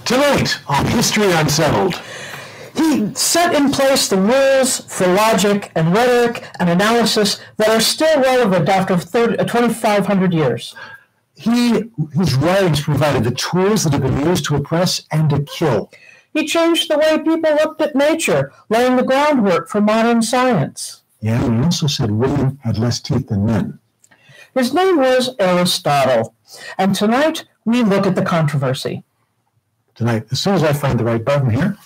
Tonight on History Unsettled. He set in place the rules for logic and rhetoric and analysis that are still relevant after 2,500 years. His writings provided the tools that have been used to oppress and to kill. He changed the way people looked at nature, laying the groundwork for modern science. Yeah, and he also said women had less teeth than men. His name was Aristotle, and tonight we look at the controversy. Tonight, as soon as I find the right button here.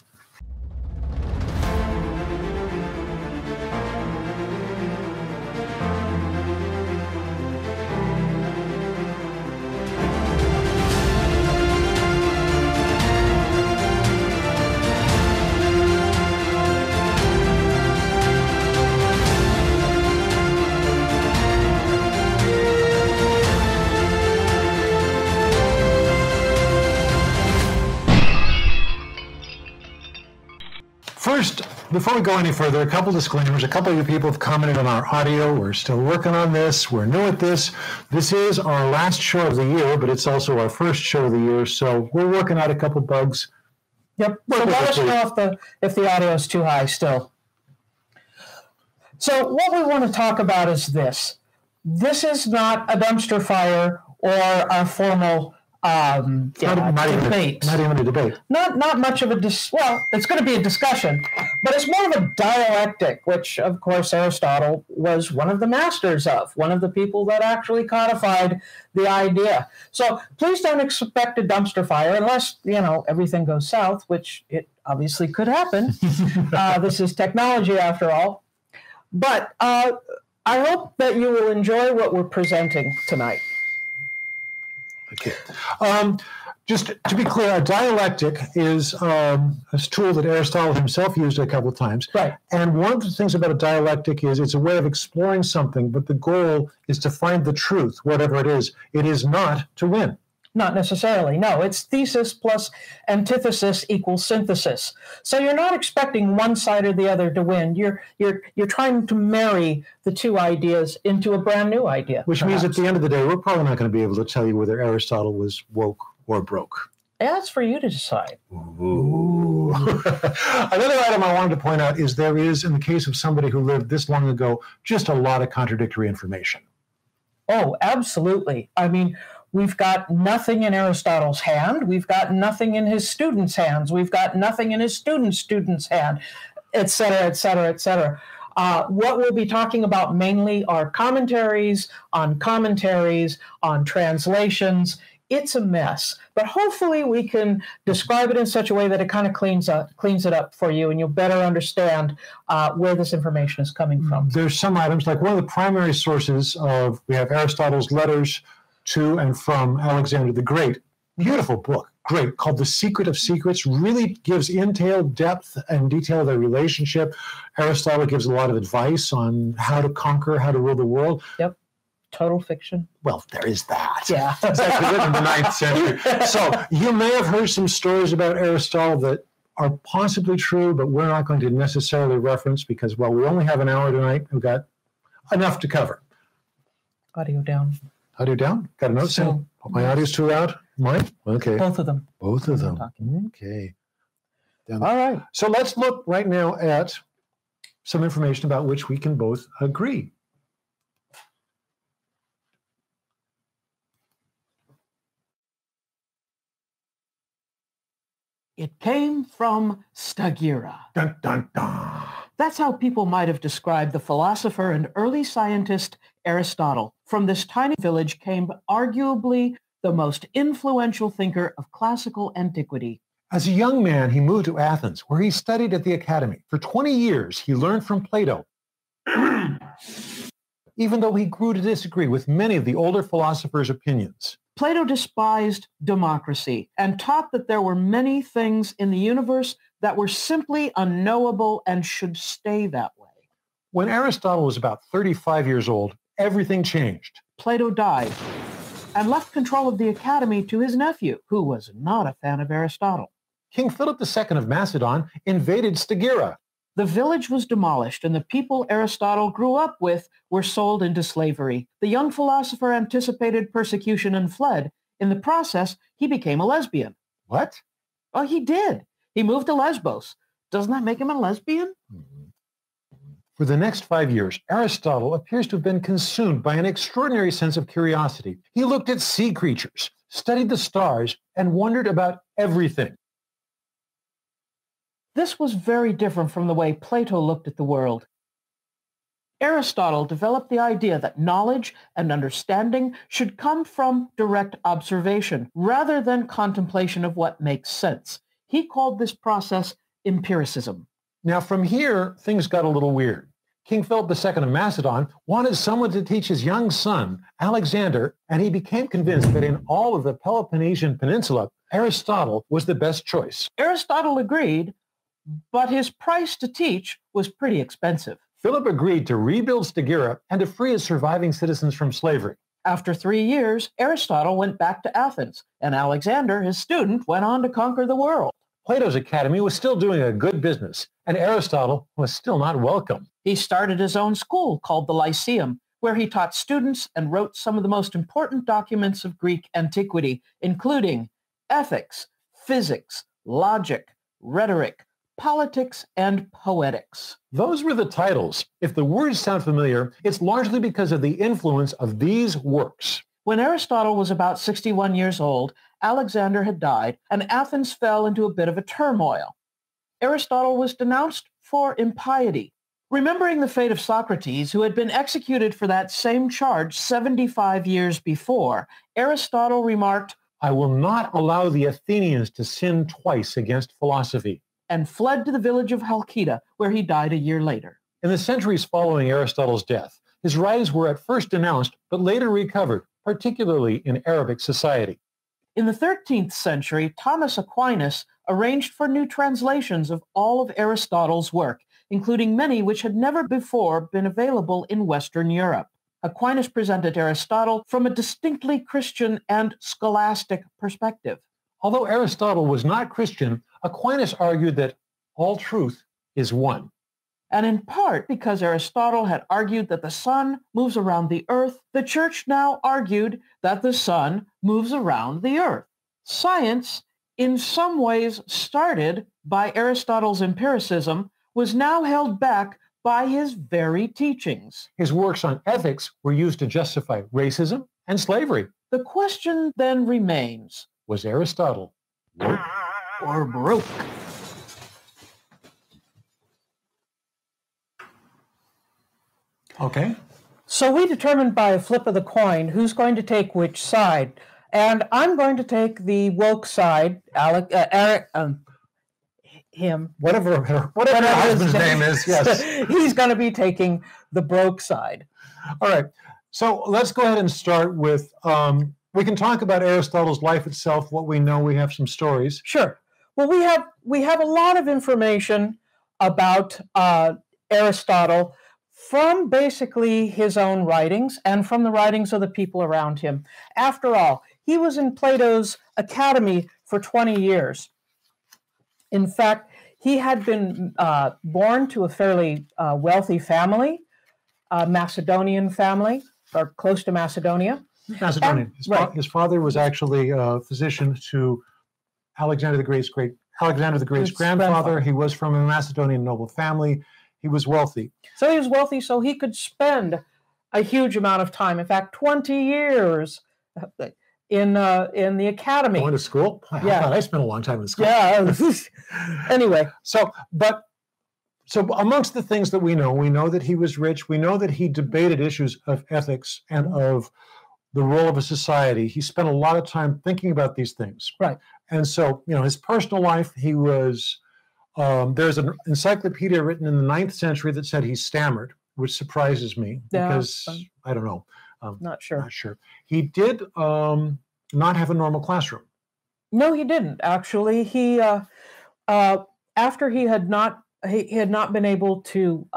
First, before we go any further, a couple disclaimers. A couple of you people have commented on our audio. We're still working on this. We're new at this. This is our last show of the year, but it's also our first show of the year, so we're working out a couple bugs. Yep. So let us know if the audio is too high still. So what we want to talk about is this. This is not a dumpster fire or a formal debate. Not even a debate. Not much of a well, it's going to be a discussion, but it's more of a dialectic, which, of course, Aristotle was one of the masters of, one of the people that actually codified the idea. So please don't expect a dumpster fire unless, everything goes south, which it obviously could happen. This is technology, after all. But I hope that you will enjoy what we're presenting tonight. Okay. Just to be clear, a dialectic is a tool that Aristotle himself used a couple of times. Right. And one of the things about a dialectic is it's a way of exploring something, but the goal is to find the truth, whatever it is. It is not to win. Not necessarily. No, it's thesis plus antithesis equals synthesis. So you're not expecting one side or the other to win. You're trying to marry the two ideas into a brand new idea. Which means at the end of the day, we're probably not going to be able to tell you whether Aristotle was woke or broke. That's for you to decide. Ooh. Another item I wanted to point out is there is, in the case of somebody who lived this long ago, just a lot of contradictory information. Oh, absolutely. I mean, we've got nothing in Aristotle's hand. We've got nothing in his students' hands. We've got nothing in his students' hand, et cetera, et cetera, et cetera. What we'll be talking about mainly are commentaries, on translations. It's a mess, but hopefully we can describe it in such a way that it kind of cleans it up for you, and you'll better understand where this information is coming from. There's some items, like one of the primary sources we have Aristotle's letters to and from Alexander the Great. Beautiful book, great, called The Secret of Secrets. Really gives depth and detail of their relationship. Aristotle gives a lot of advice on how to conquer, how to rule the world. Yep. Total fiction. Well, there is that. Yeah. It's actually written in the 9th century. So you may have heard some stories about Aristotle that are possibly true, but we're not going to necessarily reference because, well, we only have an hour tonight. We've got enough to cover. Audio down. Audio down? Got a note saying my audio's too loud? Mine? Okay. Both of them. Both of them. Okay. All right. So let's look right now at some information about which we can both agree. It came from Stagira. Dun, dun, dun. That's how people might have described the philosopher and early scientist Aristotle. From this tiny village came arguably the most influential thinker of classical antiquity. As a young man, he moved to Athens, where he studied at the academy. For 20 years, he learned from Plato, even though he grew to disagree with many of the older philosophers' opinions. Plato despised democracy and taught that there were many things in the universe that were simply unknowable and should stay that way. When Aristotle was about 35 years old, everything changed. Plato died and left control of the academy to his nephew, who was not a fan of Aristotle. King Philip II of Macedon invaded Stagira. The village was demolished, and the people Aristotle grew up with were sold into slavery. The young philosopher anticipated persecution and fled. In the process, he became a lesbian. What? Oh, he did. He moved to Lesbos. Doesn't that make him a lesbian? For the next 5 years, Aristotle appears to have been consumed by an extraordinary sense of curiosity. He looked at sea creatures, studied the stars, and wondered about everything. This was very different from the way Plato looked at the world. Aristotle developed the idea that knowledge and understanding should come from direct observation rather than contemplation of what makes sense. He called this process empiricism. Now, from here, things got a little weird. King Philip II of Macedon wanted someone to teach his young son, Alexander, and he became convinced that in all of the Peloponnesian Peninsula, Aristotle was the best choice. Aristotle agreed, but his price to teach was pretty expensive. Philip agreed to rebuild Stagira and to free his surviving citizens from slavery. After 3 years, Aristotle went back to Athens, and Alexander, his student, went on to conquer the world. Plato's academy was still doing a good business, and Aristotle was still not welcome. He started his own school called the Lyceum, where he taught students and wrote some of the most important documents of Greek antiquity, including ethics, physics, logic, rhetoric, politics, and poetics. Those were the titles. If the words sound familiar, it's largely because of the influence of these works. When Aristotle was about 61 years old, Alexander had died, and Athens fell into a bit of a turmoil. Aristotle was denounced for impiety. Remembering the fate of Socrates, who had been executed for that same charge 75 years before, Aristotle remarked, "I will not allow the Athenians to sin twice against philosophy," and fled to the village of Halkida, where he died a year later. In the centuries following Aristotle's death, his writings were at first denounced, but later recovered, particularly in Arabic society. In the 13th century, Thomas Aquinas arranged for new translations of all of Aristotle's work, including many which had never before been available in Western Europe. Aquinas presented Aristotle from a distinctly Christian and scholastic perspective. Although Aristotle was not Christian, Aquinas argued that all truth is one. And in part because Aristotle had argued that the sun moves around the earth, the church now argued that the sun moves around the earth. Science, in some ways started by Aristotle's empiricism, was now held back by his very teachings. His works on ethics were used to justify racism and slavery. The question then remains, was Aristotle woke or broke? Okay. So we determined by a flip of the coin who's going to take which side. And I'm going to take the woke side, him. Whatever her husband's name is, yes. He's going to be taking the broke side. All right. So let's go ahead and start with, we can talk about Aristotle's life itself, what we know. We have some stories. Sure. Well, we have a lot of information about Aristotle from basically his own writings and from the writings of the people around him. After all, he was in Plato's academy for 20 years. In fact, he had been born to a fairly wealthy family, a Macedonian family, or close to Macedonia. Macedonian. His father was actually a physician to Alexander the Great's grandfather. He was from a Macedonian noble family. He was wealthy. So he was wealthy, so he could spend a huge amount of time. In fact, 20 years in the academy. Going to school? Yeah. I spent a long time in school. Yeah. Anyway. So amongst the things that we know that he was rich. We know that he debated issues of ethics and of the role of a society. He spent a lot of time thinking about these things. Right. And so, his personal life, he was, there's an encyclopedia written in the 9th century that said he stammered, which surprises me because, I don't know. Not sure. Not sure. He did not have a normal classroom. No, he didn't. Actually, he after he had not been able to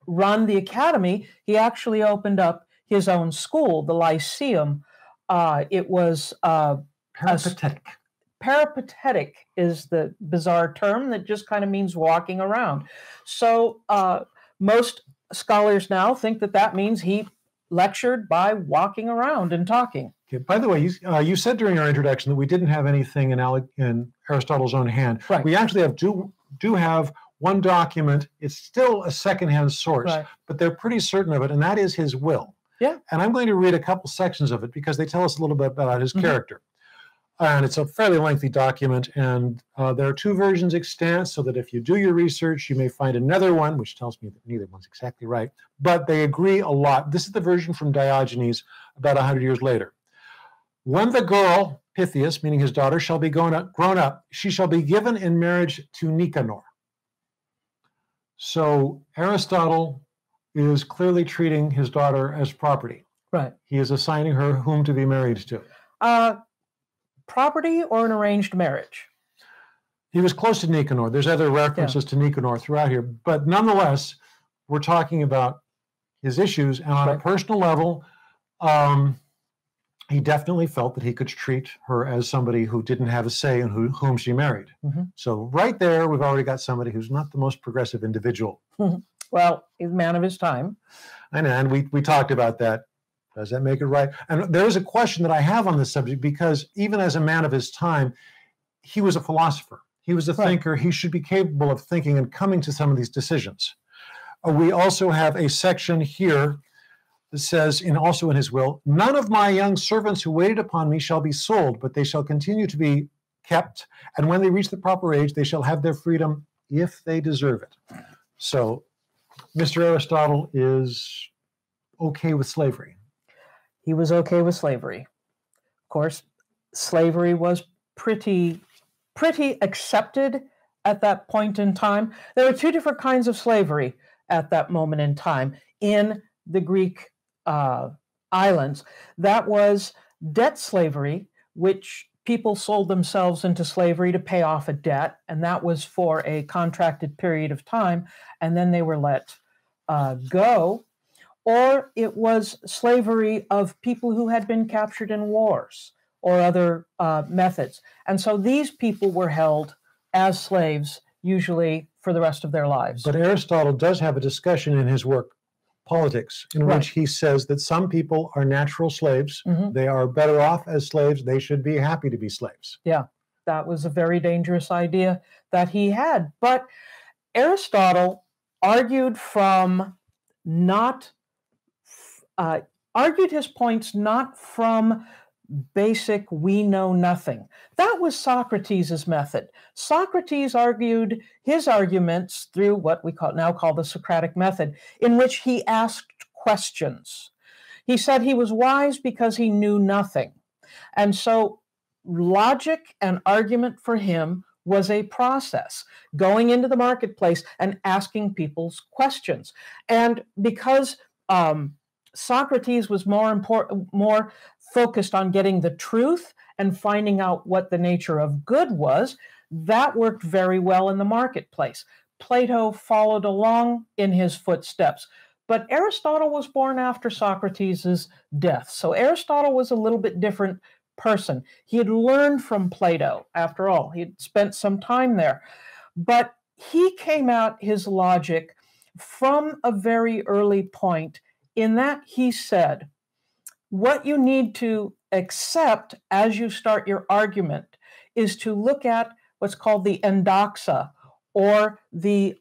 run the academy, he actually opened up his own school, the Lyceum. It was peripatetic. Peripatetic is the bizarre term that just kind of means walking around. So most scholars now think that means he lectured by walking around and talking. Okay. By the way, you said during our introduction that we didn't have anything in Aristotle's own hand. Right. We actually do have one document. It's still a secondhand source, Right. but they're pretty certain of it, and that is his will. Yeah. And I'm going to read a couple sections of it because they tell us a little bit about his character. And it's a fairly lengthy document, and there are two versions extant, so that if you do your research, you may find another one, which tells me that neither one's exactly right, but they agree a lot. This is the version from Diogenes about 100 years later. When the girl, Pythias, meaning his daughter, shall be grown up, she shall be given in marriage to Nicanor. So Aristotle is clearly treating his daughter as property. Right. He is assigning her whom to be married to. Property or an arranged marriage? He was close to Nicanor. There's other references to Nicanor throughout here, but nonetheless, we're talking about his issues, and on a personal level, he definitely felt that he could treat her as somebody who didn't have a say in whom she married. So right there, we've already got somebody who's not the most progressive individual. Well, he's a man of his time. I know, and we talked about that. Does that make it right? And there is a question that I have on this subject, because even as a man of his time, he was a philosopher. He was a thinker. He should be capable of thinking and coming to some of these decisions. We also have a section here that says, also in his will, none of my young servants who waited upon me shall be sold, but they shall continue to be kept. And when they reach the proper age, they shall have their freedom if they deserve it. So Mr. Aristotle is okay with slavery. He was okay with slavery. Of course, slavery was pretty accepted at that point in time. There were two different kinds of slavery at that moment in time in the Greek islands. That was debt slavery, which people sold themselves into slavery to pay off a debt, and that was for a contracted period of time, and then they were let go. Or it was slavery of people who had been captured in wars or other methods. And so these people were held as slaves, usually for the rest of their lives. But Aristotle does have a discussion in his work, Politics, in which he says that some people are natural slaves. They are better off as slaves. They should be happy to be slaves. Yeah, that was a very dangerous idea that he had. But Aristotle argued argued his points not from basic we know nothing. That was Socrates' method. Socrates argued his arguments through what we now call the Socratic method, in which he asked questions. He said he was wise because he knew nothing. And so logic and argument for him was a process, going into the marketplace and asking people's questions. And because Socrates was more focused on getting the truth and finding out what the nature of good was, that worked very well in the marketplace. Plato followed along in his footsteps. But Aristotle was born after Socrates' death. So Aristotle was a little bit different person. He had learned from Plato, after all. He had spent some time there. But he came at his logic from a very early point, in that he said, what you need to accept as you start your argument is to look at what's called the endoxa, or the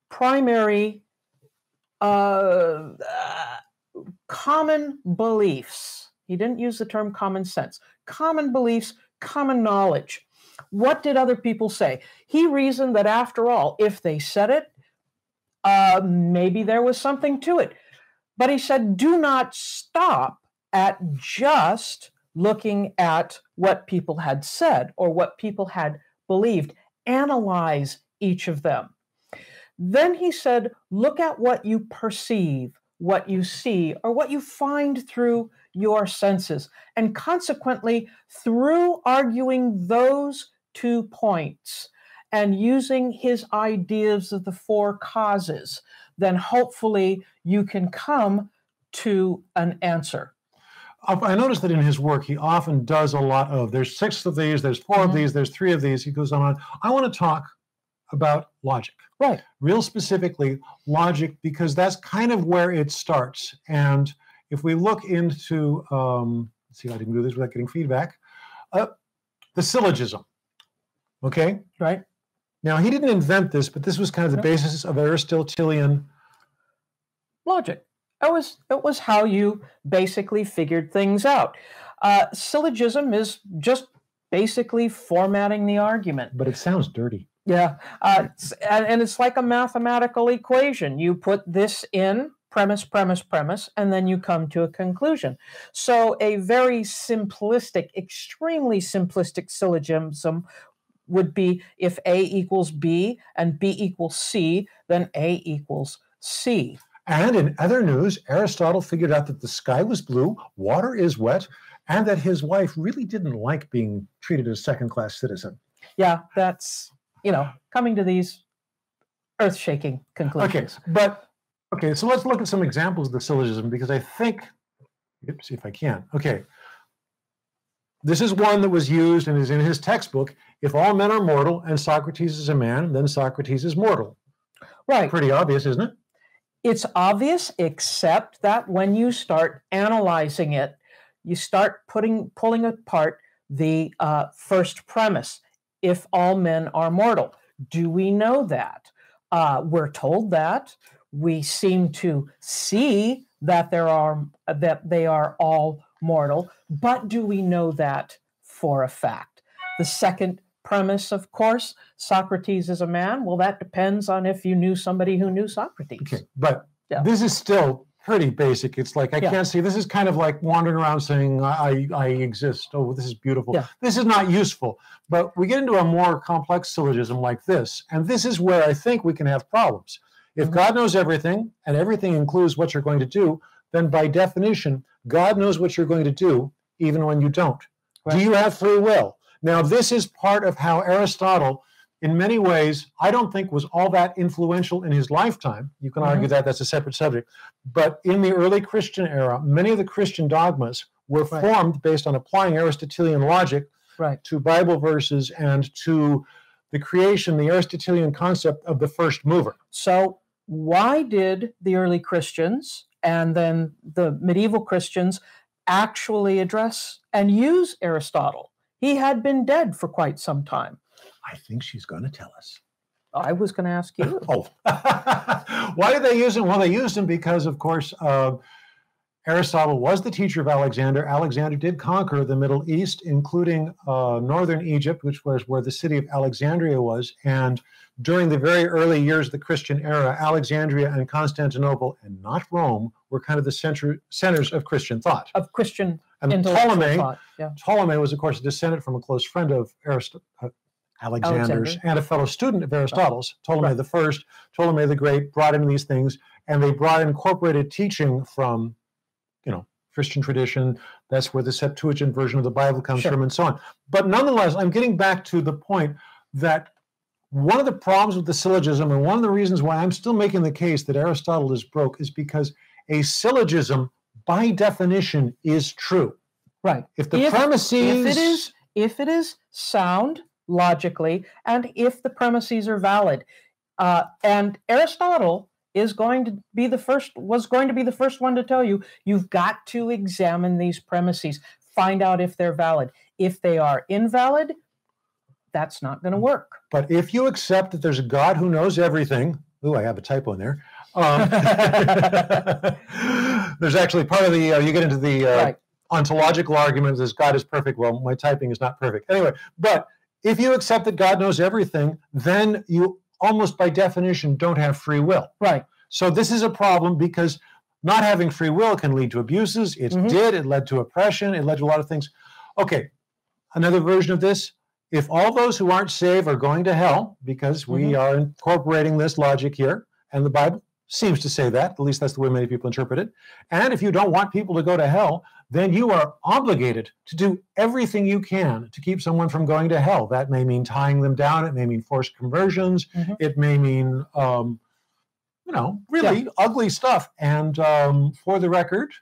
primary common beliefs. He didn't use the term common sense. Common beliefs, common knowledge. What did other people say? He reasoned that after all, if they said it, maybe there was something to it. But he said, do not stop at just looking at what people had said or what people had believed. Analyze each of them. Then he said, look at what you perceive, what you see, or what you find through your senses. And consequently, through arguing those 2 points and using his ideas of the 4 causes, then hopefully you can come to an answer. I noticed that in his work, he often does a lot of, there's 6 of these, there's 4 of these, there's 3 of these. He goes on. I want to talk about logic. Right. Real specifically, logic, because that's kind of where it starts. And if we look into, let's see if I can do this without getting feedback, the syllogism, okay? Right. Now, he didn't invent this, but this was kind of the basis of Aristotelian logic. It was how you basically figured things out. Syllogism is just basically formatting the argument. But it sounds dirty. Yeah, and it's like a mathematical equation. You put this in, premise, premise, premise, and then you come to a conclusion. So a very simplistic, extremely simplistic syllogism would be if A equals B and B equals C, then A equals C. And in other news, Aristotle figured out that the sky was blue, water is wet, and that his wife really didn't like being treated as a second-class citizen. Yeah, that's, coming to these earth-shaking conclusions. Okay, so let's look at some examples of the syllogism, because I think, see if I can. Okay, this is one that was used and is in his textbook. If all men are mortal and Socrates is a man, then Socrates is mortal. Right. Pretty obvious, isn't it? It's obvious, except that when you start analyzing it, you start pulling apart the first premise. If all men are mortal. Do we know that? We're told that. We seem to see that they are all mortal, but do we know that for a fact? The second premise, of course, Socrates is a man. Well, that depends on if you knew somebody who knew Socrates. Okay, but this is still pretty basic. It's like, I can't see, this is kind of like wandering around saying, I exist. Oh, this is beautiful. Yeah. This is not useful. But we get into a more complex syllogism like this, and this is where I think we can have problems. If God knows everything, and everything includes what you're going to do, then by definition, God knows what you're going to do, even when you don't. Right. Do you have free will? Now, this is part of how Aristotle, in many ways, I don't think was all that influential in his lifetime. You can argue that that's a separate subject. But in the early Christian era, many of the Christian dogmas were formed based on applying Aristotelian logic to Bible verses and to the creation, the Aristotelian concept of the first mover. So why did the early Christians and then the medieval Christians actually address and use Aristotle? He had been dead for quite some time. I think she's going to tell us. I was going to ask you. Why did they use him? Well, they used him because, of course, Aristotle was the teacher of Alexander. Alexander did conquer the Middle East, including northern Egypt, which was where the city of Alexandria was. And during the very early years of the Christian era, Alexandria and Constantinople, and not Rome, were kind of the centers of Christian thought. Of Christian and Ptolemy was, of course, a descendant from a close friend of Alexander's and a fellow student of Aristotle's. Ptolemy the First, Ptolemy the Great brought in these things, and they brought incorporated teaching from Christian tradition. That's where the Septuagint version of the Bible comes from, and so on. But nonetheless, I'm getting back to the point that one of the problems with the syllogism, and one of the reasons why I'm still making the case that Aristotle is broke, is because a syllogism, by definition, is true. Right. If the premises... If it is sound logically, and if the premises are valid, and Aristotle was going to be the first one to tell you, you've got to examine these premises, find out if they're valid. If they are invalid, that's not going to work. But if you accept that there's a God who knows everything, I have a typo in there. There's actually part of the, you get into the ontological argument that God is perfect. Well, my typing is not perfect. Anyway, but if you accept that God knows everything, then you almost by definition don't have free will. Right. So this is a problem because not having free will can lead to abuses. It led to oppression. It led to a lot of things. Okay, another version of this. If all those who aren't saved are going to hell, because we are incorporating this logic here, and the Bible seems to say that, at least that's the way many people interpret it, and if you don't want people to go to hell, then you are obligated to do everything you can to keep someone from going to hell. That may mean tying them down. It may mean forced conversions. It may mean, really ugly stuff. And for the record,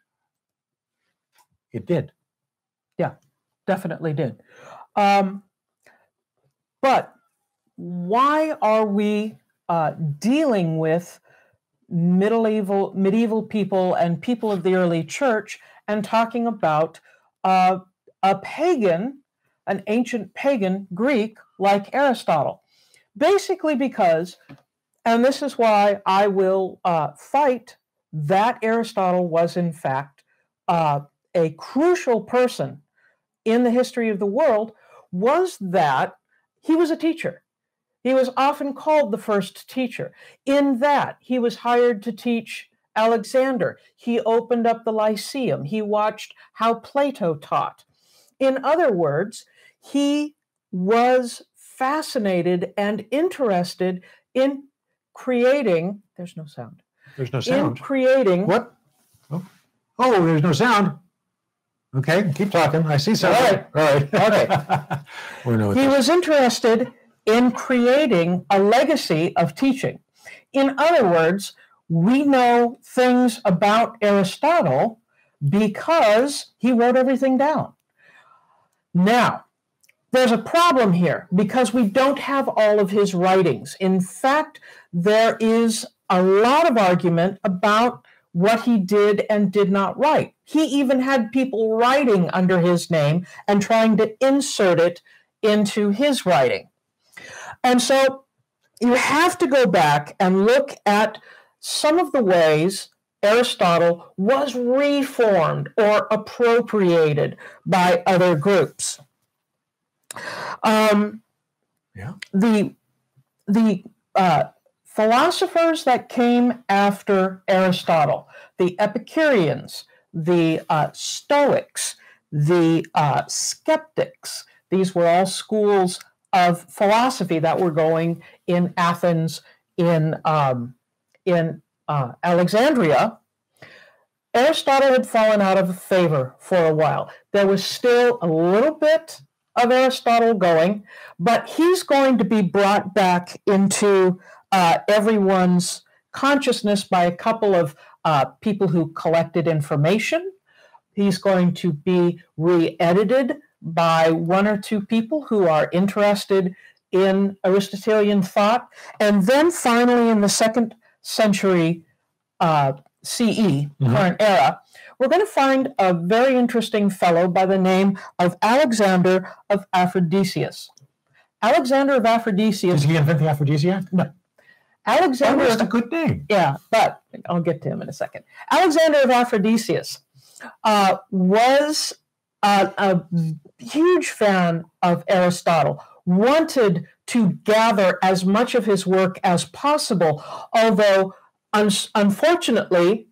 it did. Yeah, definitely did. But why are we dealing with medieval people and people of the early church, and talking about a pagan, an ancient pagan Greek like Aristotle. Basically because, and this is why I will fight that Aristotle was in fact a crucial person in the history of the world, was that he was a teacher. He was often called the first teacher, in that he was hired to teach Alexander. He opened up the Lyceum. He watched how Plato taught. In other words, he was fascinated and interested in creating, there's no sound. There's no sound. In creating. What? Oh, there's no sound. Okay, keep talking. I see something. All right. Okay. He was interested in creating a legacy of teaching. In other words, we know things about Aristotle because he wrote everything down. Now, there's a problem here because we don't have all of his writings. In fact, there is a lot of argument about what he did and did not write. He even had people writing under his name and trying to insert it into his writing. And so you have to go back and look at some of the ways Aristotle was reformed or appropriated by other groups. The philosophers that came after Aristotle, the Epicureans, the Stoics, the skeptics, these were all schools of philosophy that were going in Athens, in Alexandria. Aristotle had fallen out of favor for a while. There was still a little bit of Aristotle going, but he's going to be brought back into everyone's consciousness by a couple of people who collected information. He's going to be re-edited by one or two people who are interested in Aristotelian thought. And then finally, in the 2nd century CE, current era, we're going to find a very interesting fellow by the name of Alexander of Aphrodisias. Alexander of Aphrodisias. Did he invent the aphrodisiac? No. Alexander. That's a good name. Yeah, but I'll get to him in a second. Alexander of Aphrodisias was a huge fan of Aristotle, wanted to gather as much of his work as possible, although unfortunately,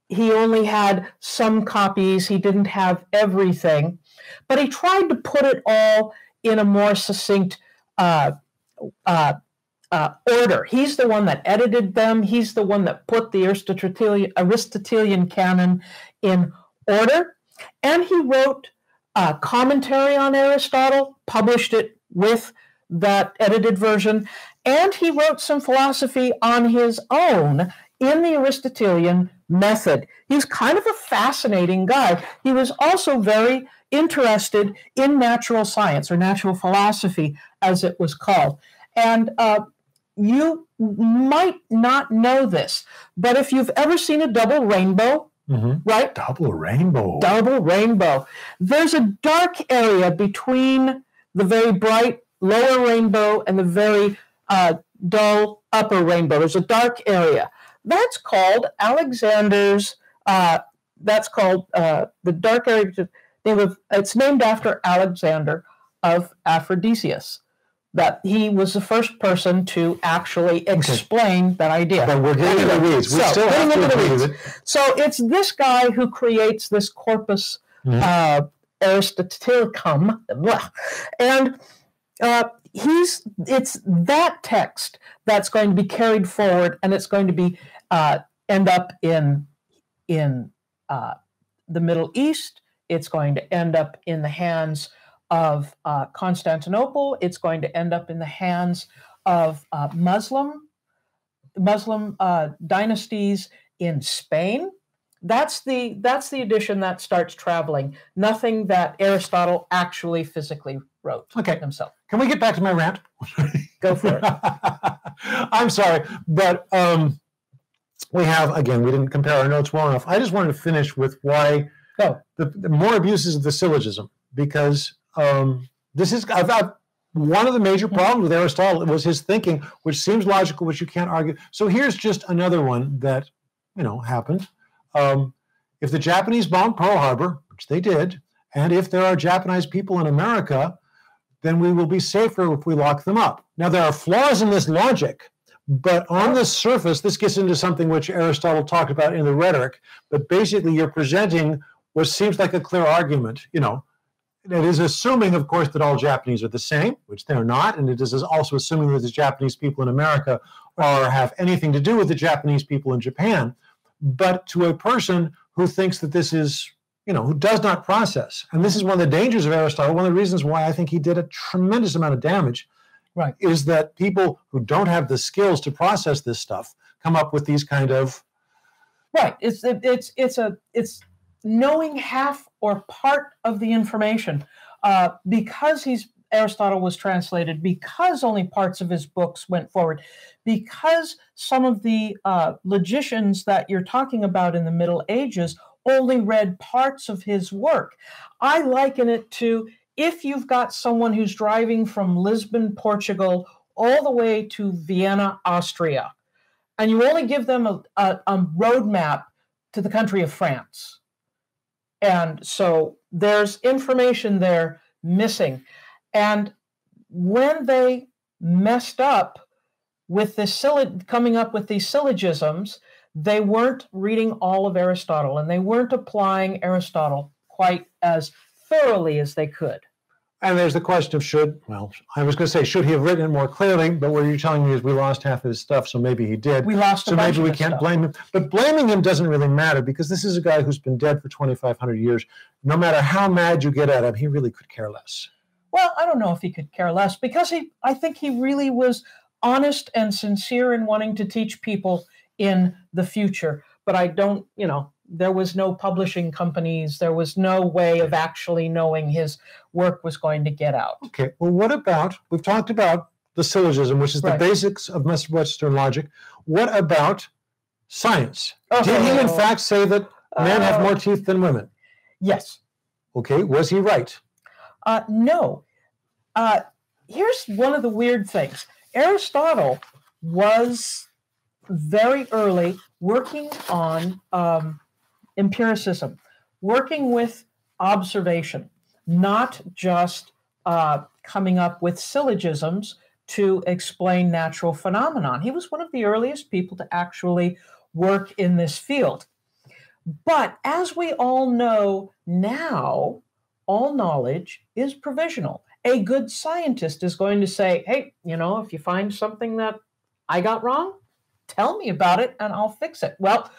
he only had some copies. He didn't have everything, but he tried to put it all in a more succinct order. He's the one that edited them. He's the one that put the Aristotelian canon in order. And he wrote a commentary on Aristotle, published it with that edited version, and he wrote some philosophy on his own in the Aristotelian method. He's kind of a fascinating guy. He was also very interested in natural science, or natural philosophy, as it was called. And you might not know this, but if you've ever seen a double rainbow, right? Double rainbow. Double rainbow. There's a dark area between the very bright lower rainbow and the very dull upper rainbow. There's a dark area. That's called Alexander's, that's called the dark area. It's named after Alexander of Aphrodisias, that he was the first person to actually explain that idea. But we're getting into the weeds. We still have to agree with it. So it's this guy who creates this corpus Aristotelicum, and it's that text that's going to be carried forward, and it's going to be end up in the Middle East. It's going to end up in the hands of Constantinople. It's going to end up in the hands of Muslim dynasties in Spain. That's the edition that starts traveling. Nothing that Aristotle actually physically wrote himself. Can we get back to my rant? Go for it. I'm sorry, but we have, again, we didn't compare our notes well enough. I just wanted to finish with why the more abuses of the syllogism, because this is, one of the major problems with Aristotle was his thinking, which seems logical, which you can't argue. So here's just another one that, happened. If the Japanese bombed Pearl Harbor, which they did, and if there are Japanese people in America, then we will be safer if we lock them up. Now, there are flaws in this logic, but on the surface, this gets into something which Aristotle talked about in the Rhetoric, but basically you're presenting what seems like a clear argument, It is assuming, of course, that all Japanese are the same, which they're not, and it is also assuming that the Japanese people in America have anything to do with the Japanese people in Japan. But to a person who thinks that this is, who does not process, and this is one of the dangers of Aristotle, one of the reasons why I think he did a tremendous amount of damage, right, is that people who don't have the skills to process this stuff come up with these kind of... Right. It's knowing half or part of the information, because Aristotle was translated, because only parts of his books went forward, because some of the logicians that you're talking about in the Middle Ages only read parts of his work. I liken it to if you've got someone who's driving from Lisbon, Portugal, all the way to Vienna, Austria, and you only give them a roadmap to the country of France. And so there's information there missing. And when they messed up with this coming up with these syllogisms, they weren't reading all of Aristotle, and they weren't applying Aristotle quite as thoroughly as they could. And there's the question of should he have written it more clearly, but what you're telling me is we lost half of his stuff, so maybe he did. We lost a bunch of his stuff. So maybe we can't blame him. But blaming him doesn't really matter, because this is a guy who's been dead for 2,500 years. No matter how mad you get at him, he really could care less. Well, I don't know if he could care less, because I think he really was honest and sincere in wanting to teach people in the future. But I don't, there was no publishing companies. There was no way of actually knowing his work was going to get out. Okay, well, what about, we've talked about the syllogism, which is the basics of Western logic. What about science? Did he, in fact, say that men have more teeth than women? Yes. Okay, was he right? No. Here's one of the weird things. Aristotle was very early working on empiricism, working with observation, not just coming up with syllogisms to explain natural phenomenon. He was one of the earliest people to actually work in this field. But as we all know now, all knowledge is provisional. A good scientist is going to say, hey, if you find something that I got wrong, tell me about it and I'll fix it. Well,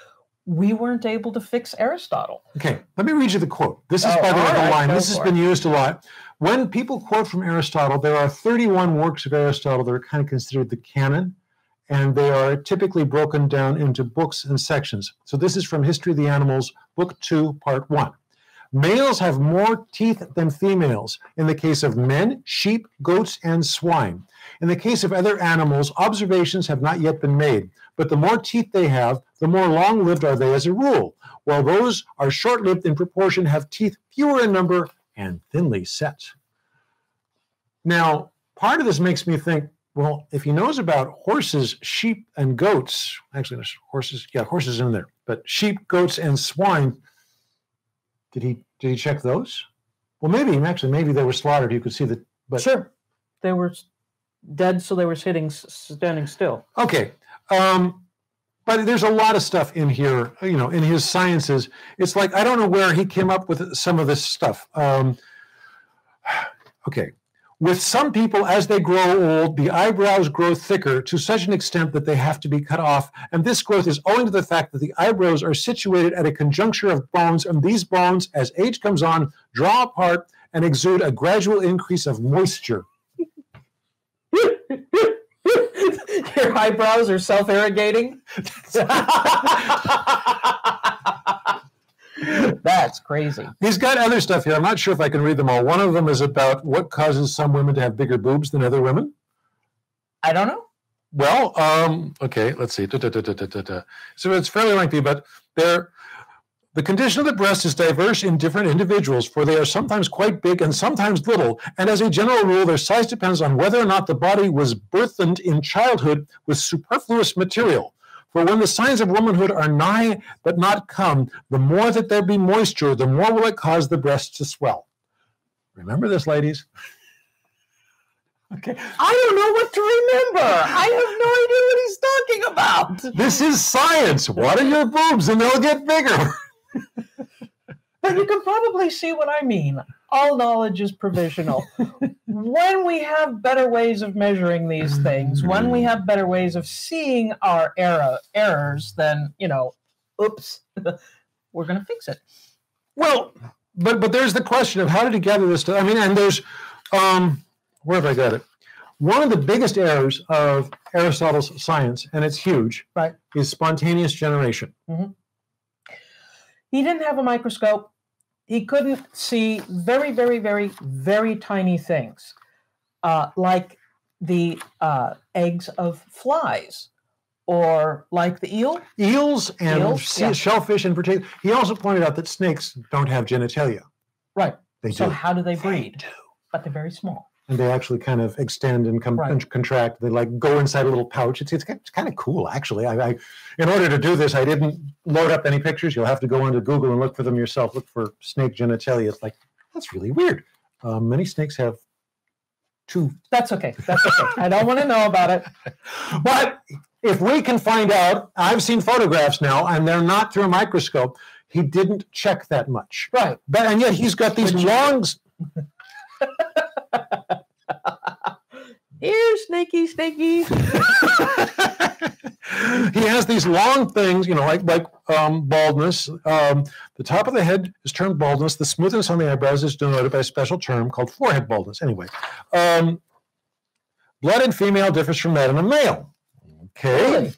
we weren't able to fix Aristotle. Okay, let me read you the quote. This is, by the way, the line. This has been used a lot. When people quote from Aristotle, there are 31 works of Aristotle that are kind of considered the canon, and they are typically broken down into books and sections. So this is from History of the Animals, Book 2, Part 1. Males have more teeth than females in the case of men, sheep, goats, and swine. In the case of other animals, observations have not yet been made, but the more teeth they have, the more long-lived are they as a rule, while those are short-lived in proportion, have teeth fewer in number and thinly set. Now, part of this makes me think, well, if he knows about horses, sheep, and goats, actually there's horses in there, but sheep, goats, and swine, did he check those? Well, maybe they were slaughtered. You could see that. But sure, they were dead, so they were standing still. Okay, but there's a lot of stuff in here. In his sciences, it's like I don't know where he came up with some of this stuff. Okay. With some people, as they grow old, the eyebrows grow thicker to such an extent that they have to be cut off. And this growth is owing to the fact that the eyebrows are situated at a conjuncture of bones, and these bones, as age comes on, draw apart and exude a gradual increase of moisture. Your eyebrows are self-irrigating? That's crazy. He's got other stuff here. I'm not sure if I can read them all. One of them is about what causes some women to have bigger boobs than other women. I don't know. Well, okay, let's see. So it's fairly lengthy, but the condition of the breast is diverse in different individuals, for they are sometimes quite big and sometimes little, and as a general rule, their size depends on whether or not the body was burthened in childhood with superfluous material. For when the signs of womanhood are nigh but not come, the more that there be moisture, the more will it cause the breast to swell. Remember this, ladies? Okay. I don't know what to remember. I have no idea what he's talking about. This is science. Water your boobs and they'll get bigger. But you can probably see what I mean. All knowledge is provisional. When we have better ways of measuring these things, when we have better ways of seeing our errors, then, oops, we're going to fix it. Well, but there's the question of how did he gather this stuff? I mean, and there's, where have I got it? One of the biggest errors of Aristotle's science, and it's huge, right, is spontaneous generation. Mm-hmm. He didn't have a microscope. He couldn't see very, very, very, very tiny things, like the eggs of flies, or like the eel. Eels and shellfish in particular. He also pointed out that snakes don't have genitalia. Right. They do. So how do they breed? They do. But they're very small. And they actually kind of extend and contract. They like go inside a little pouch. It's kind of cool, actually. I in order to do this, I didn't load up any pictures. You'll have to go onto Google and look for them yourself. Look for snake genitalia. It's like, that's really weird. Many snakes have two. That's okay. That's okay. I don't want to know about it. But if we can find out, I've seen photographs now, and they're not through a microscope. He didn't check that much. Right. And yet he's got these long... Here, snaky. He has these long things, like baldness. The top of the head is termed baldness. The smoothness on the eyebrows is denoted by a special term called forehead baldness. Anyway, blood in female differs from that in a male. Okay. Really?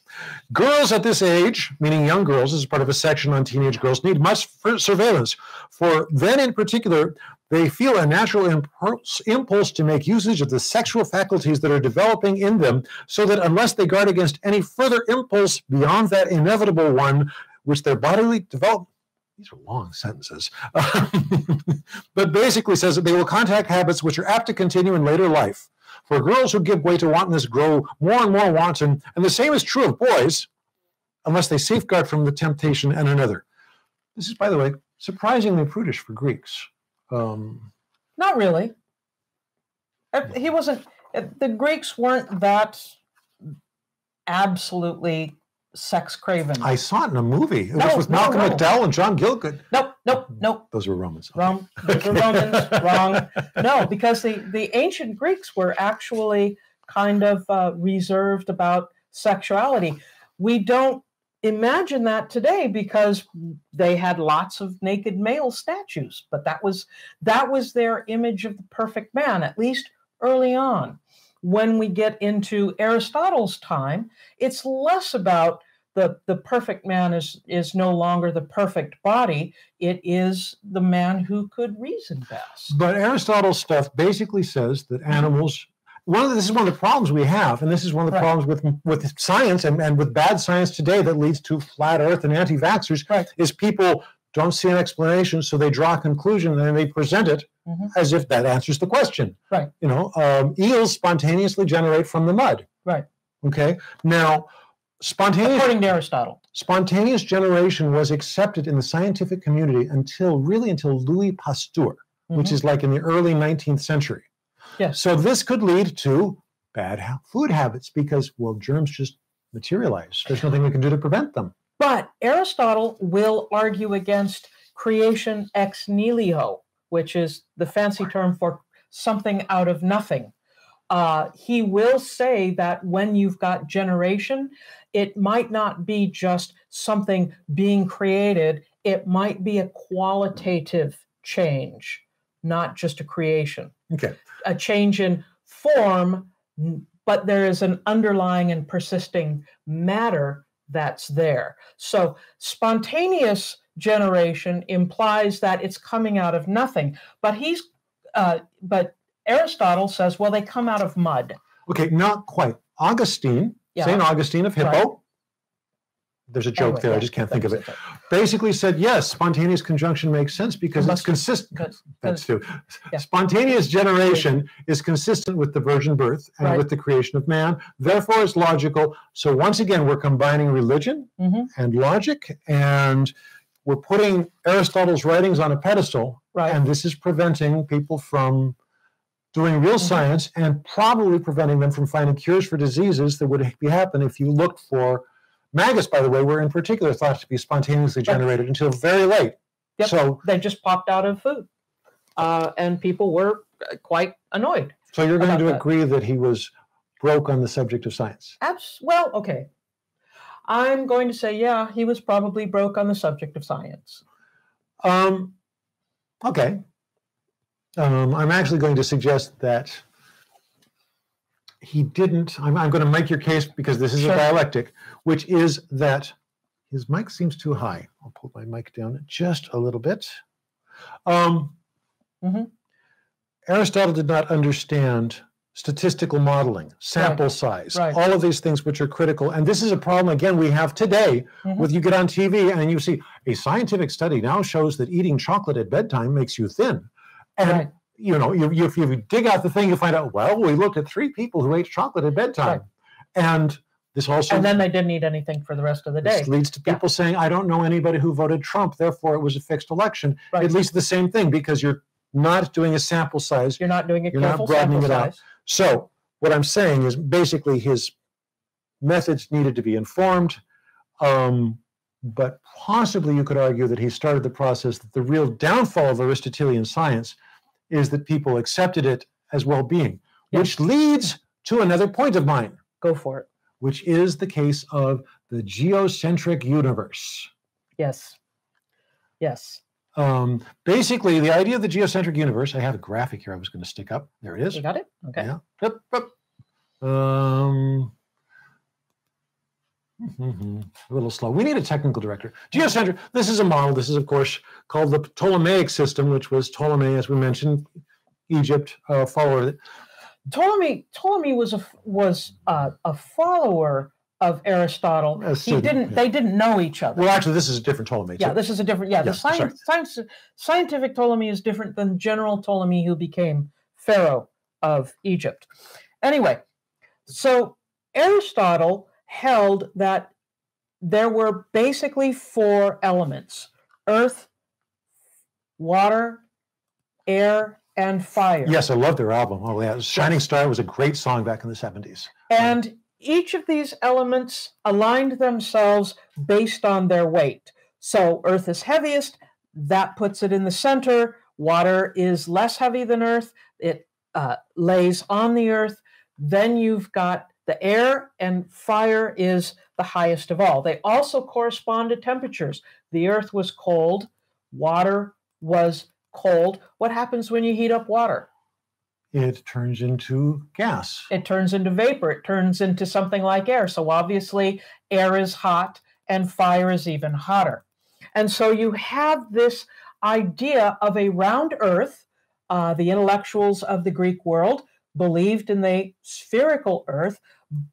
Girls at this age, meaning young girls, as part of a section on teenage girls, need much surveillance. For then in particular, they feel a natural impulse to make usage of the sexual faculties that are developing in them, so that unless they guard against any further impulse beyond that inevitable one, which their bodily development, these are long sentences, but basically says that they will contact habits which are apt to continue in later life. For girls who give way to wantonness grow more and more wanton, and the same is true of boys, unless they safeguard from the temptation and another. This is, by the way, surprisingly prudish for Greeks. Not really. He wasn't. The Greeks weren't that absolutely sex craven. I saw it in a movie. It was with Malcolm McDowell and John Gielgud. Nope. Those were Romans. Wrong. Those were Romans. Wrong. No, because the ancient Greeks were actually kind of reserved about sexuality. We don't imagine that today because they had lots of naked male statues, but that was their image of the perfect man, at least early on. When we get into Aristotle's time, it's less about the perfect man is no longer the perfect body. It is the man who could reason best. But Aristotle's stuff basically says that animals, this is one of the problems we have, and this is one of the problems with science and with bad science today that leads to flat earth and anti-vaxxers, is people don't see an explanation, so they draw a conclusion and they present it as if that answers the question. Right. Eels spontaneously generate from the mud. Right. Okay. Now, according to Aristotle, spontaneous generation was accepted in the scientific community until Louis Pasteur, which is like in the early 19th century. Yes. So this could lead to bad food habits because, germs just materialize. There's nothing we can do to prevent them. But Aristotle will argue against creation ex nihilo, which is the fancy term for something out of nothing. He will say that when you've got generation, it might not be just something being created. It might be a qualitative change, not just a creation. Okay. A change in form, but there is an underlying and persisting matter that's there. So spontaneous generation implies that it's coming out of nothing. But Aristotle says, well, they come out of mud. Okay, not quite. Augustine Yeah. St. Augustine of Hippo. Right. There's a joke Anyway, there. yeah, I just can't think of it. that's Basically said, yes, spontaneous conjunction makes sense because it's consistent. That's true. Yeah. Spontaneous generation is consistent with the virgin birth and Right. with the creation of man. Therefore, it's logical. So once again, we're combining religion and logic, and we're putting Aristotle's writings on a pedestal. Right. And this is preventing people from doing real science and probably preventing them from finding cures for diseases that would happen if you looked for. Maggots, by the way, were in particular thought to be spontaneously generated until very late. Yep. So they just popped out of food, and people were quite annoyed. So you're going to agree that he was broke on the subject of science? Well, okay. I'm going to say, yeah, he was probably broke on the subject of science. Okay. I'm actually going to suggest that he didn't. I'm going to make your case because this is a dialectic, which is that his mic seems too high. I'll pull my mic down just a little bit. Aristotle did not understand statistical modeling, sample size, all of these things which are critical. And this is a problem, again, we have today with you get on TV and you see a scientific study now shows that eating chocolate at bedtime makes you thin. And you know, if you dig out the thing, you find out, well, we looked at 3 people who ate chocolate at bedtime. And this also... And then they didn't eat anything for the rest of the day. This leads to people saying, I don't know anybody who voted Trump, therefore it was a fixed election. It leads to the same thing because you're not doing a sample size. You're not doing a careful broadening sample it out. size. So what I'm saying is basically his methods needed to be informed, but possibly you could argue that he started the process that the real downfall of Aristotelian science is that people accepted it as well-being, which leads to another point of mine. Go for it. Which is the case of the geocentric universe. Yes. Yes. Basically, the idea of the geocentric universe, I have a graphic here I was going to stick up. There it is. You got it? Okay. Yeah. Yep, yep. A little slow. We need a technical director. Geocentric, this is a model. This is, of course, called the Ptolemaic system, which was Ptolemy, as we mentioned, Egypt, follower. Ptolemy was a follower of Aristotle. They didn't know each other. Well, actually, this is a different Ptolemy. Yeah, this is a different. Yeah, the scientific Ptolemy is different than general Ptolemy, who became pharaoh of Egypt. Anyway, so Aristotle held that there were basically 4 elements: earth, water, air, and fire. Yes, I love their album. Oh, yeah. Shining Star was a great song back in the 70s. And each of these elements aligned themselves based on their weight. So earth is heaviest, that puts it in the center. Water is less heavy than earth, it lays on the earth. Then you've got the air, and fire is the highest of all. They also correspond to temperatures. The earth was cold, water was cold. What happens when you heat up water? It turns into gas. It turns into vapor. It turns into something like air. So obviously air is hot and fire is even hotter. And so you have this idea of a round earth. The intellectuals of the Greek world believed in the spherical earth,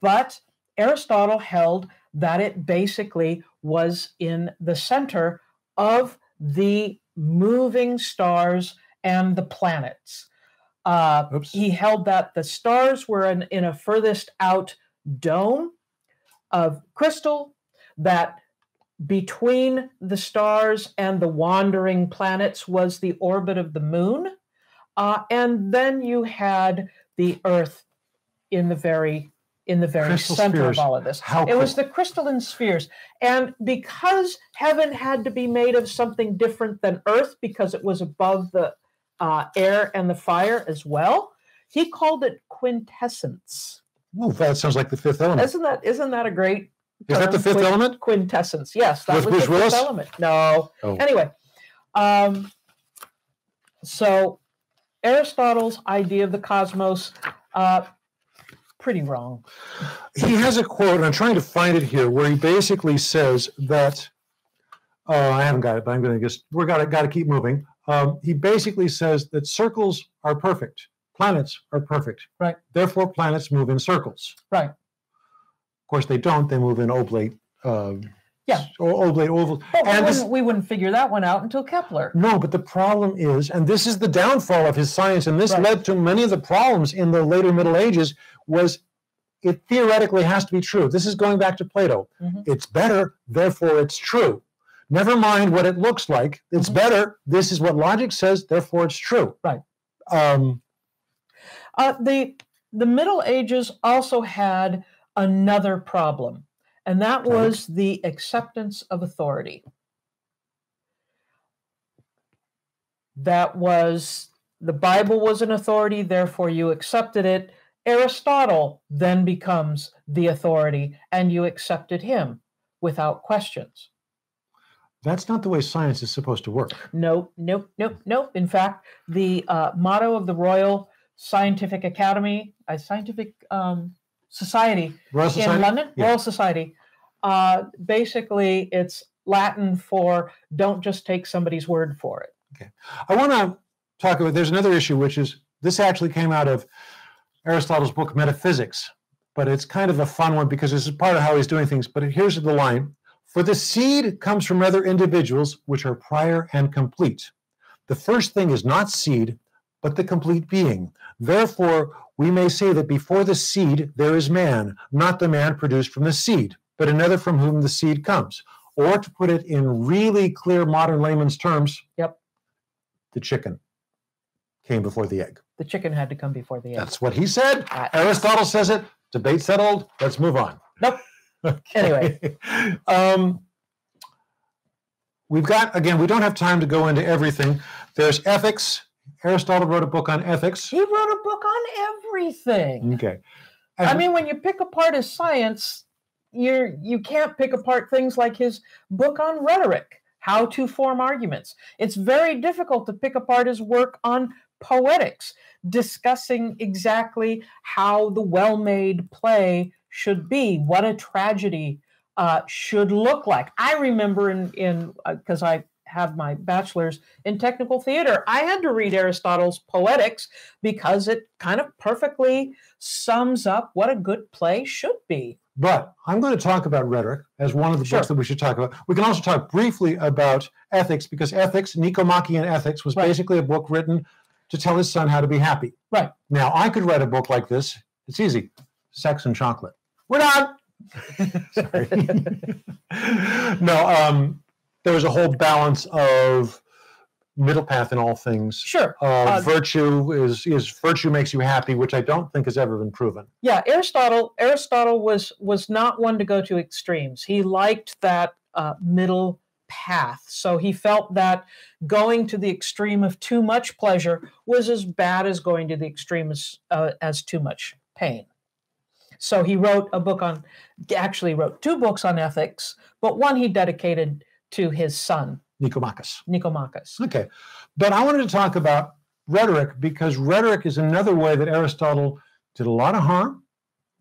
but Aristotle held that it basically was in the center of the moving stars and the planets. He held that the stars were in a furthest out dome of crystal, that between the stars and the wandering planets was the orbit of the moon, and then you had the Earth in the very center of all of this. It was the crystalline spheres. And because heaven had to be made of something different than Earth, because it was above the air and the fire as well, he called it quintessence. Oh, that sounds like the fifth element. Isn't that a great term? Is that the fifth element? Quintessence. Yes, that was Bruce the Willis? fifth element. No. Oh. Anyway, so Aristotle's idea of the cosmos, pretty wrong. He has a quote, and I'm trying to find it here, where he basically says that, I haven't got it, but I'm going to just, got to keep moving. He basically says that circles are perfect. Planets are perfect. Right. Therefore, planets move in circles. Right. course, they don't. They move in oblate. Oblate, oval. But we wouldn't figure that one out until Kepler. No, but the problem is, and this is the downfall of his science, and this led to many of the problems in the later Middle Ages, was it theoretically has to be true. This is going back to Plato. It's better, therefore it's true. Never mind what it looks like. It's better. This is what logic says, therefore it's true. Right. The Middle Ages also had another problem, and that was the acceptance of authority. That was, the Bible was an authority, therefore you accepted it. Aristotle then becomes the authority, and you accepted him without questions. That's not the way science is supposed to work. Nope. In fact, the motto of the Royal Scientific Academy, Scientific Society in London, Royal Society, basically it's Latin for don't just take somebody's word for it. Okay. I want to talk about, there's another issue, which is, this actually came out of Aristotle's book Metaphysics, but it's kind of a fun one because this is part of how he's doing things. But here's the line. For the seed comes from other individuals, which are prior and complete. The first thing is not seed, but the complete being. Therefore, we may say that before the seed, there is man, not the man produced from the seed, but another from whom the seed comes. Or to put it in really clear modern layman's terms, the chicken came before the egg. The chicken had to come before the egg. That's what he said. Aristotle says it. Debate settled. Let's move on. Nope. Okay. Anyway. We've got, again, we don't have time to go into everything. There's ethics. Aristotle wrote a book on ethics. He wrote a book on everything. Okay. I mean, when you pick apart his science, you can't pick apart things like his book on rhetoric, how to form arguments. It's very difficult to pick apart his work on poetics, discussing exactly how the well-made play should be, what a tragedy should look like. I remember in because I had my bachelor's in technical theater, I had to read Aristotle's Poetics because it kind of perfectly sums up what a good play should be. But I'm going to talk about rhetoric as one of the books that we should talk about. We can also talk briefly about ethics, because ethics, Nicomachean Ethics, was basically a book written to tell his son how to be happy. Right. Now, I could write a book like this. It's easy. Sex and chocolate. We're done. Sorry. No, there was a whole balance of middle path in all things. Sure. Virtue is virtue makes you happy, which I don't think has ever been proven. Yeah, Aristotle was not one to go to extremes. He liked that middle path. So he felt that going to the extreme of too much pleasure was as bad as going to the extreme as too much pain. So he wrote actually wrote two books on ethics, but one he dedicated to his son, Nicomachus. Okay. But I wanted to talk about rhetoric, because rhetoric is another way that Aristotle did a lot of harm.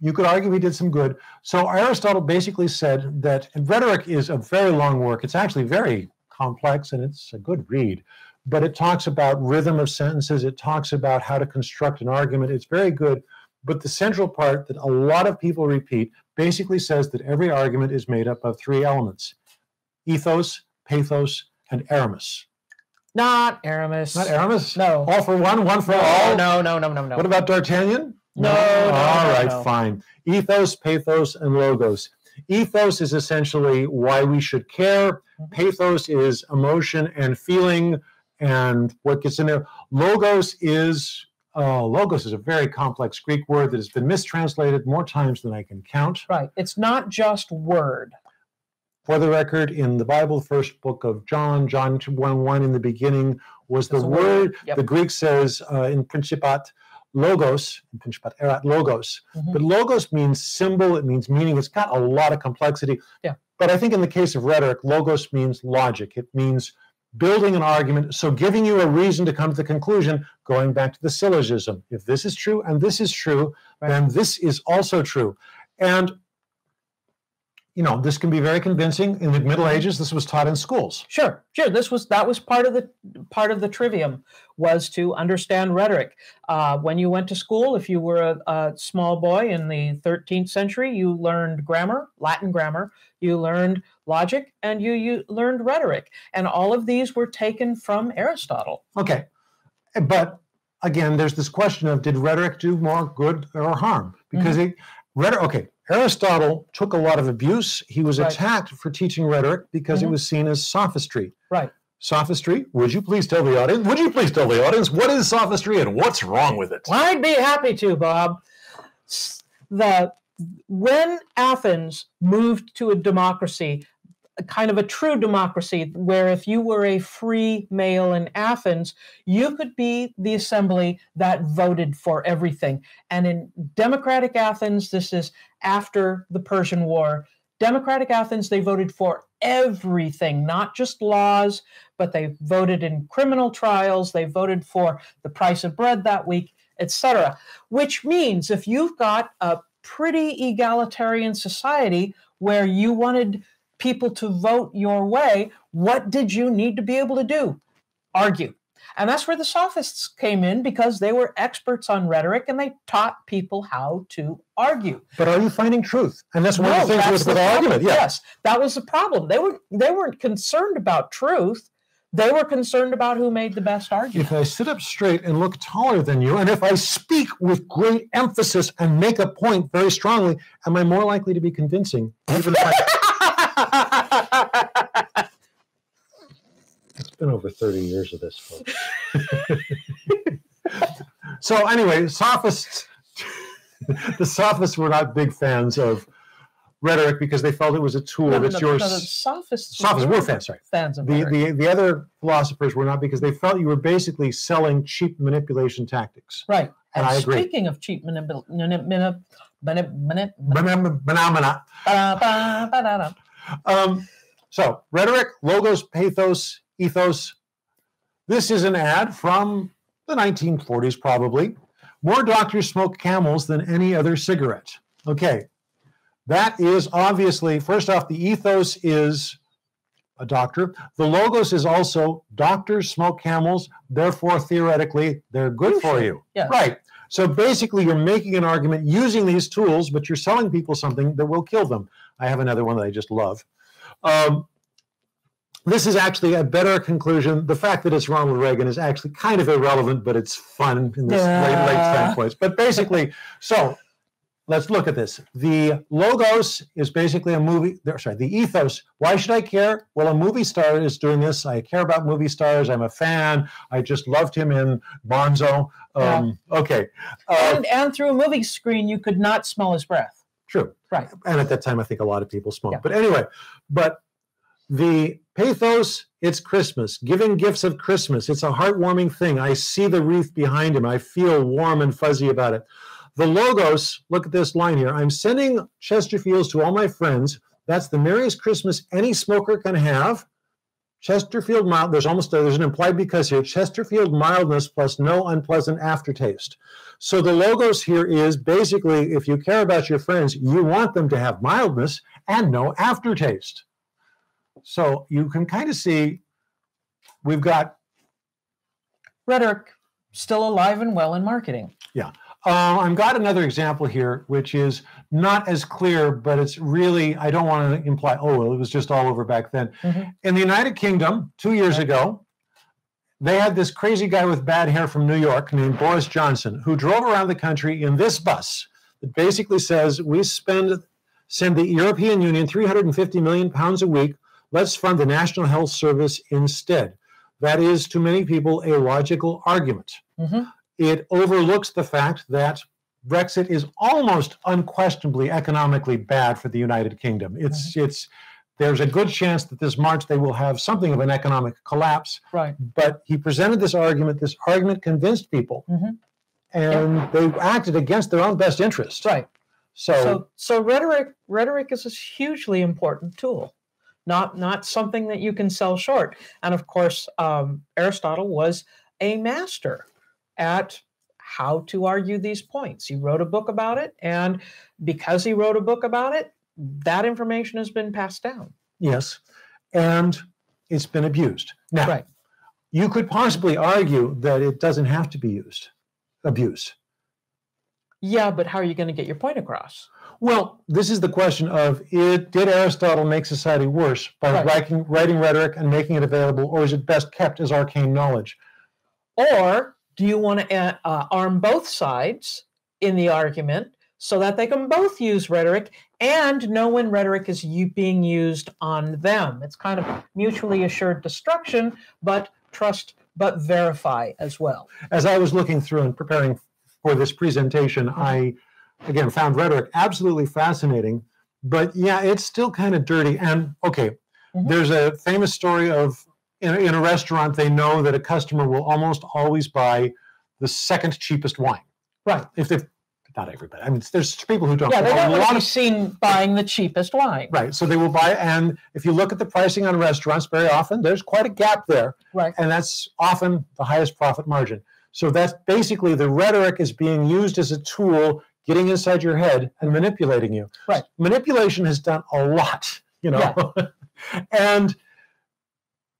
You could argue he did some good. So Aristotle basically said that, and rhetoric is a very long work. It's actually very complex, and it's a good read. But it talks about rhythm of sentences. It talks about how to construct an argument. It's very good. But the central part that a lot of people repeat basically says that every argument is made up of three elements: ethos, pathos, and Aramis. Not Aramis. Not Aramis? No. All for one, one for all? No. What about D'Artagnan? No. All right, fine. Ethos, pathos, and logos. Ethos is essentially why we should care. Pathos is emotion and feeling and what gets in there. Logos is a very complex Greek word that has been mistranslated more times than I can count. Right. It's not just word. For the record, in the Bible, the first book of John 1:1, in the beginning was the word. Yep. The Greek says in Principat, logos, in Principat erat logos. But logos means symbol, it means meaning. It's got a lot of complexity. Yeah. But I think in the case of rhetoric, logos means logic. It means building an argument, so giving you a reason to come to the conclusion, going back to the syllogism. If this is true and this is true, then this is also true. And this can be very convincing. In the Middle Ages, this was taught in schools. Sure. That was part of the trivium, was to understand rhetoric. When you went to school, if you were a small boy in the 13th century, you learned grammar, Latin grammar, you learned logic, and you learned rhetoric. And all of these were taken from Aristotle. Okay. But again, there's this question of, did rhetoric do more good or harm? Because Aristotle took a lot of abuse. He was attacked for teaching rhetoric because it was seen as sophistry. Right. Sophistry? Would you please tell the audience? What is sophistry and what's wrong with it? I'd be happy to, Bob. When Athens moved to a democracy, kind of a true democracy, where if you were a free male in Athens, you could be the assembly that voted for everything. And in democratic Athens, this is after the Persian War, democratic Athens, they voted for everything, not just laws, but they voted in criminal trials, they voted for the price of bread that week, etc. Which means if you've got a pretty egalitarian society where you wanted people to vote your way, what did you need to be able to do? Argue. And that's where the sophists came in, because they were experts on rhetoric and they taught people how to argue. But are you finding truth? And that's one of the things with argument. Yeah. Yes, that was the problem. They weren't concerned about truth. They were concerned about who made the best argument. If I sit up straight and look taller than you, and if I speak with great emphasis and make a point very strongly, am I more likely to be convincing? Even if It's been over 30 years of this, folks. So anyway, the sophists were not big fans of rhetoric because they felt it was a tool the sophists were fans of rhetoric. The other philosophers were not, because they felt you were basically selling cheap manipulation tactics. Right. And I agree. Speaking of cheap manipulation, so rhetoric, logos, pathos, ethos. This is an ad from the 1940s, probably. More doctors smoke Camels than any other cigarette. Okay, that is obviously, first off, the ethos is a doctor. The logos is also doctors smoke Camels, therefore, theoretically, they're good for you. Yes. Right. So basically, you're making an argument using these tools, but you're selling people something that will kill them. I have another one that I just love. This is actually a better conclusion. The fact that it's Ronald Reagan is actually kind of irrelevant, but it's fun in this late standpoints. But basically, so let's look at this. The logos is basically a movie. The ethos. Why should I care? Well, a movie star is doing this. I care about movie stars. I'm a fan. I just loved him in Bonzo. Okay. And through a movie screen, you could not smell his breath. True. Right. And at that time, I think a lot of people smoked. Yeah. But anyway, the pathos, it's Christmas, giving gifts of Christmas. It's a heartwarming thing. I see the wreath behind him. I feel warm and fuzzy about it. The logos, look at this line here. I'm sending Chesterfields to all my friends. That's the merriest Christmas any smoker can have. Chesterfield mild, there's an implied because here, Chesterfield mildness plus no unpleasant aftertaste. So the logos here is basically, if you care about your friends, you want them to have mildness and no aftertaste. So you can kind of see we've got rhetoric still alive and well in marketing. Yeah. I've got another example here, which is not as clear, but it's really, I don't want to imply, oh, well, it was just all over back then. Mm-hmm. In the United Kingdom, 2 years ago, they had this crazy guy with bad hair from New York named Boris Johnson, who drove around the country in this bus that basically says, we send the European Union 350 million pounds a week. Let's fund the National Health Service instead. That is, to many people, a logical argument. Mm-hmm. It overlooks the fact that Brexit is almost unquestionably economically bad for the United Kingdom. There's a good chance that this March they will have something of an economic collapse. Right. But he presented this argument. This argument convinced people, and they acted against their own best interest. Right. So rhetoric is a hugely important tool. Not something that you can sell short. And of course, Aristotle was a master at how to argue these points. He wrote a book about it, and because he wrote a book about it, that information has been passed down. Yes, and it's been abused. Now, Right. you could possibly argue that it doesn't have to be abused. Yeah, but how are you going to get your point across? Well, this is the question of, did Aristotle make society worse by writing rhetoric and making it available, or is it best kept as arcane knowledge? Or do you want to arm both sides in the argument so that they can both use rhetoric and know when rhetoric is being used on them? It's kind of mutually assured destruction, but trust, but verify as well. As I was looking through and preparing for this presentation, I, again, found rhetoric absolutely fascinating, but yeah, it's still kind of dirty. And okay, there's a famous story of, in a restaurant, they know that a customer will almost always buy the second cheapest wine. Right. If they've, not everybody. I mean, there's people who don't. Yeah, they don't want to be seen buying the cheapest wine. Right. So they will buy, and if you look at the pricing on restaurants, very often there's quite a gap there. Right. And that's often the highest profit margin. So that's basically the rhetoric is being used as a tool, getting inside your head and manipulating you. Right. Manipulation has done a lot, you know, and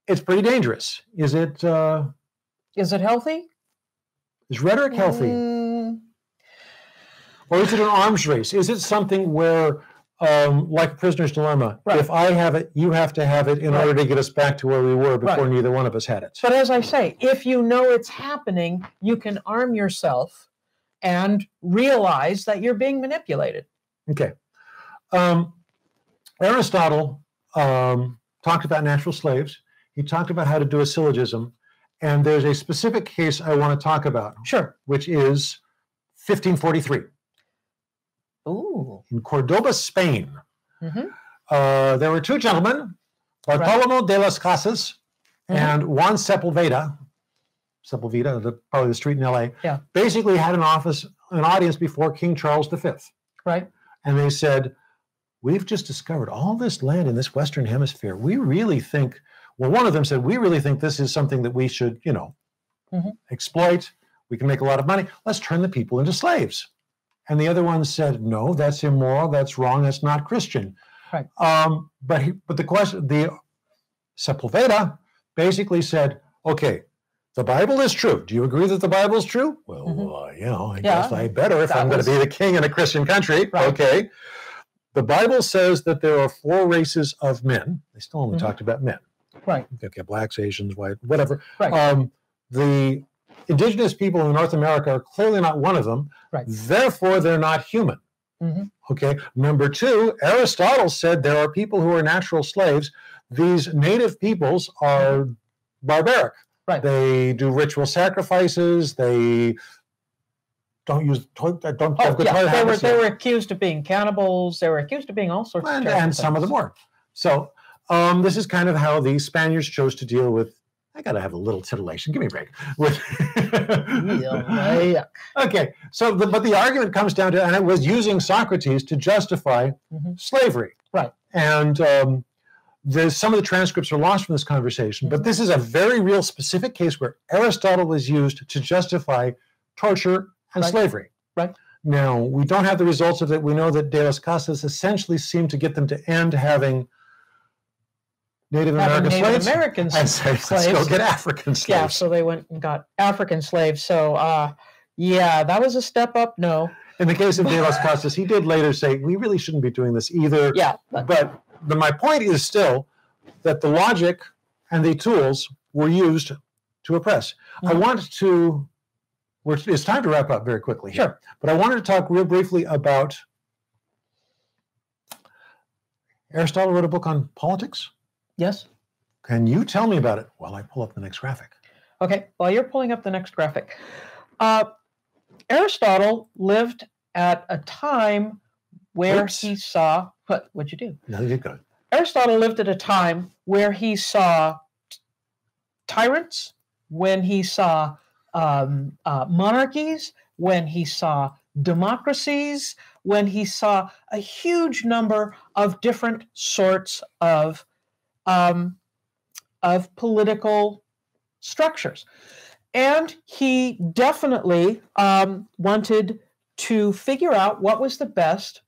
it's pretty dangerous. Is it healthy? Is rhetoric healthy? Or is it an arms race? Is it something where, like Prisoner's Dilemma, if I have it, you have to have it in order to get us back to where we were before neither one of us had it? But as I say, if you know it's happening, you can arm yourself and realize that you're being manipulated. Okay. Aristotle talked about natural slaves. He talked about how to do a syllogism. And there's a specific case I want to talk about. Sure. Which is 1543. Ooh. In Cordoba, Spain. There were two gentlemen, Bartolomé de las Casas and Juan Sepulveda, probably the street in LA, basically had an audience before King Charles V. Right. And they said, we've just discovered all this land in this Western Hemisphere. We really think, well, one of them said, we really think this is something that we should, you know, exploit. We can make a lot of money. Let's turn the people into slaves. And the other one said, no, that's immoral. That's wrong. That's not Christian. Right. But the Sepulveda basically said, okay, the Bible is true. Do you agree that the Bible is true? Well, you know, I guess I better if I'm going to be the king in a Christian country. Right. Okay. The Bible says that there are 4 races of men. They still only talked about men. Right. Okay, blacks, Asians, white, whatever. Right. The indigenous people in North America are clearly not one of them. Right. Therefore, they're not human. Okay. Number 2, Aristotle said there are people who are natural slaves. These native peoples are barbaric. Right. They do ritual sacrifices. They don't use have good toilet habits. They were accused of being cannibals. They were accused of being all sorts of terrible and some of them were. So this is kind of how the Spaniards chose to deal with. I got to have a little titillation. Give me a break. Okay. So, but the argument comes down to, and it was using Socrates to justify slavery. Right. And some of the transcripts are lost from this conversation, but this is a very real specific case where Aristotle was used to justify torture and slavery. Right. Now, we don't have the results of it. We know that de las Casas essentially seemed to get them to end having Native American slaves. Let's go get African slaves. Yeah, so they went and got African slaves. So, that was a step up. No. In the case of de las Casas, he did later say, we really shouldn't be doing this either. Yeah. But my point is still that the logic and the tools were used to oppress. I want to, it's time to wrap up very quickly here. Sure. But I wanted to talk real briefly about, Aristotle wrote a book on politics. Yes. Can you tell me about it while I pull up the next graphic? Okay, while you're pulling up the next graphic. Aristotle lived at a time where he saw, what'd you do? No, you're good. Aristotle lived at a time where he saw tyrants, when he saw monarchies, when he saw democracies, when he saw a huge number of different sorts of political structures. And he definitely wanted to figure out what was the best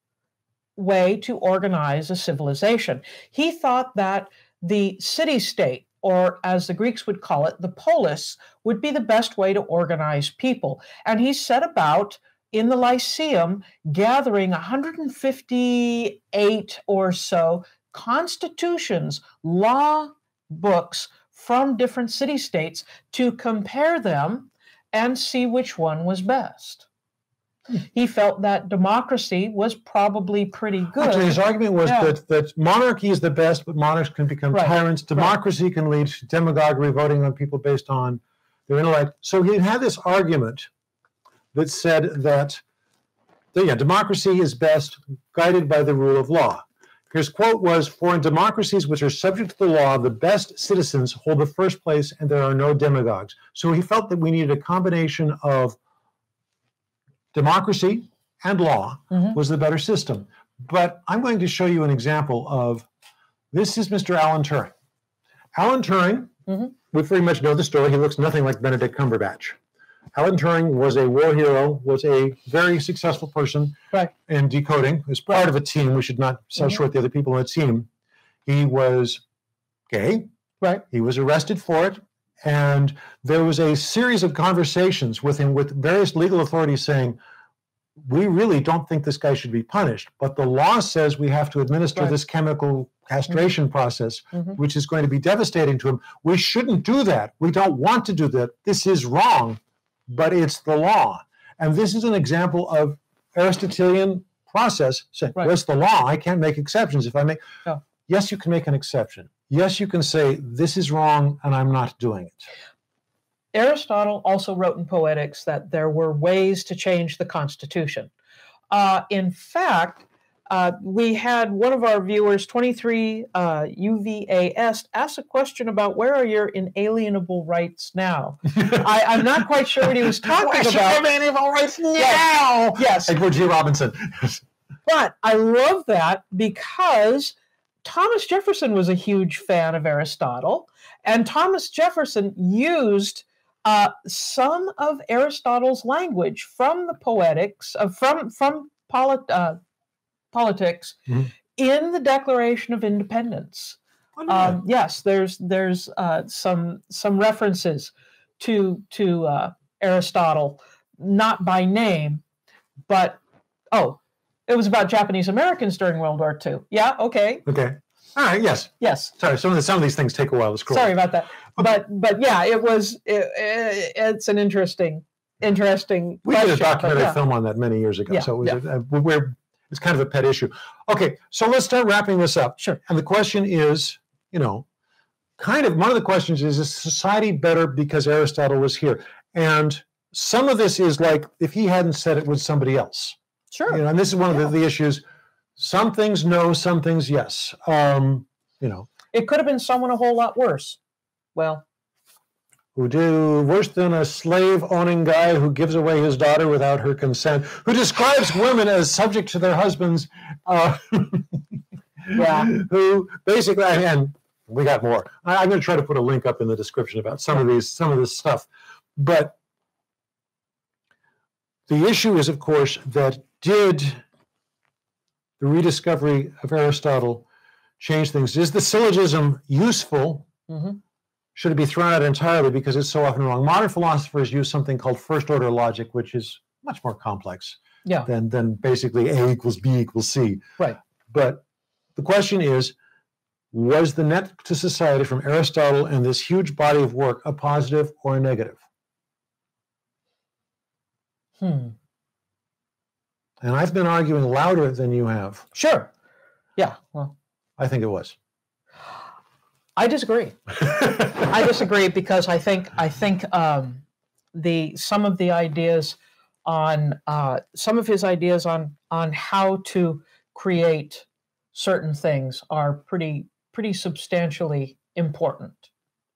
way to organize a civilization. He thought that the city-state, or as the Greeks would call it, the polis, would be the best way to organize people. And he set about, in the Lyceum, gathering 158 or so constitutions, law books from different city-states to compare them and see which one was best. He felt that democracy was probably pretty good. Actually, his argument was that monarchy is the best, but monarchs can become tyrants. Democracy can lead to demagoguery, voting on people based on their intellect. So he had this argument that said that democracy is best guided by the rule of law. His quote was, "For in democracies which are subject to the law, the best citizens hold the first place and there are no demagogues." So he felt that we needed a combination of democracy and law was the better system. But I'm going to show you an example of, this is Mr. Alan Turing. Alan Turing, we very much know the story. He looks nothing like Benedict Cumberbatch. Alan Turing was a war hero, was a very successful person in decoding. As part of a team, we should not sell short the other people on the team. He was gay. He was arrested for it. And there was a series of conversations with him with various legal authorities saying, we really don't think this guy should be punished, but the law says we have to administer this chemical castration process, which is going to be devastating to him. We shouldn't do that. We don't want to do that. This is wrong, but it's the law. And this is an example of Aristotelian process saying, well, it's the law. I can't make exceptions. If I make, yes, you can make an exception. Yes, you can say, this is wrong, and I'm not doing it. Aristotle also wrote in Poetics that there were ways to change the Constitution. In fact, we had one of our viewers, 23 UVAS, ask a question about where are your inalienable rights now? I'm not quite sure what he was talking about. Inalienable rights now! Yes. Edward G. Robinson. But I love that because Thomas Jefferson was a huge fan of Aristotle, and Thomas Jefferson used some of Aristotle's language from the Poetics, from politics, in the Declaration of Independence. Yes, there's some references to Aristotle, not by name, but it was about Japanese Americans during World War II. Yeah, okay. Okay. All right, yes. Yes. Sorry, some of these things take a while to scroll. Sorry about that. Okay. But yeah, it's an interesting We did a documentary film on that many years ago, so it was it's kind of a pet issue. Okay, so let's start wrapping this up. Sure. And the question is, kind of one of the questions is society better because Aristotle was here? And some of this is like, if he hadn't said it, with somebody else? Sure. And this is one of the issues. Some things no, some things yes. It could have been someone a whole lot worse. Well, who do worse than a slave-owning guy who gives away his daughter without her consent, who describes women as subject to their husbands, who basically, and we got more. I'm going to try to put a link up in the description about some of this stuff. But the issue is, of course, that did the rediscovery of Aristotle change things? Is the syllogism useful? Should it be thrown out entirely because it's so often wrong? Modern philosophers use something called first-order logic, which is much more complex than basically A equals B equals C. Right. But the question is, was the net to society from Aristotle and this huge body of work a positive or a negative? And I've been arguing louder than you have. Sure. Yeah. Well, I think it was. I disagree. I disagree because I think some of his ideas on how to create certain things are pretty substantially important.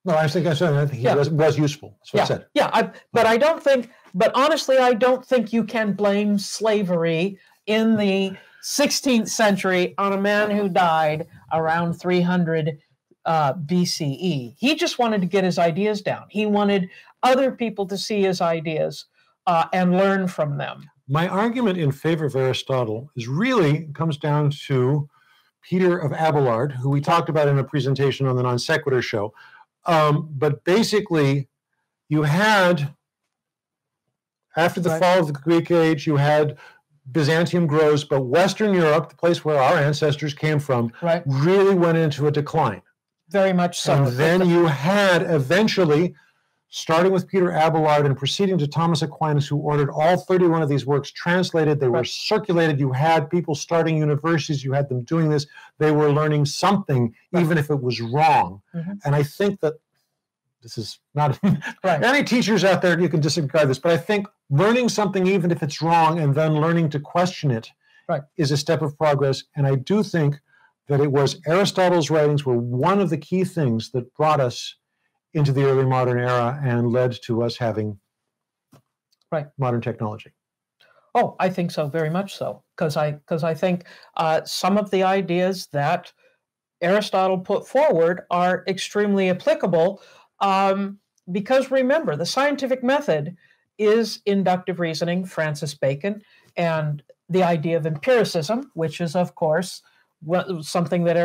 No, I think he was useful. That's what I said. Yeah, but honestly, I don't think you can blame slavery in the 16th century on a man who died around 300 BCE. He just wanted to get his ideas down. He wanted other people to see his ideas and learn from them. My argument in favor of Aristotle is really comes down to Peter of Abelard, who we talked about in a presentation on the Non Sequitur show. But basically, you had, after the fall of the Greek age, you had Byzantium grows, but Western Europe, the place where our ancestors came from, really went into a decline. Very much so. And then you had eventually, starting with Peter Abelard and proceeding to Thomas Aquinas, who ordered all 31 of these works translated. They were circulated. You had people starting universities. You had them doing this. They were learning something, even if it was wrong. And I think that this is not any teachers out there, you can disregard this, but I think learning something, even if it's wrong, and then learning to question it is a step of progress. And I do think that it was Aristotle's writings were one of the key things that brought us into the early modern era and led to us having modern technology. Oh, I think so, very much so, because I think some of the ideas that Aristotle put forward are extremely applicable. Because remember, the scientific method is inductive reasoning, Francis Bacon, and the idea of empiricism, which is, of course, something that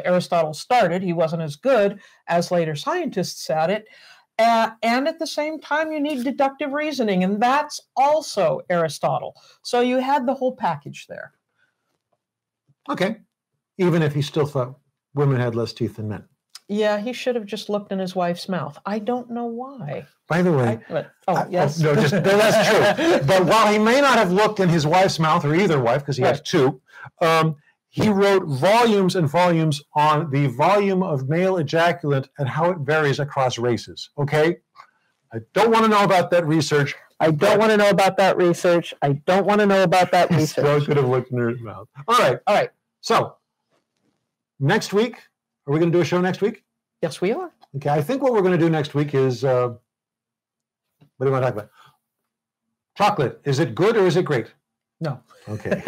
Aristotle started. He wasn't as good as later scientists at it. And at the same time, you need deductive reasoning, and that's also Aristotle. So you had the whole package there. Okay. Even if he still thought women had less teeth than men. Yeah, he should have just looked in his wife's mouth. I don't know why. By the way, yes. No, that's true. But while he may not have looked in his wife's mouth, or either wife, because he has two, he wrote volumes and volumes on the volume of male ejaculate and how it varies across races. Okay? I don't want to know about that research. I don't want to know about that research. I don't want to know about that research. Still could have looked in her mouth. All right. So, next week, are we going to do a show next week? Yes, we are. Okay, I think what we're going to do next week is, what do you want to talk about? Chocolate. Is it good or is it great? No. Okay.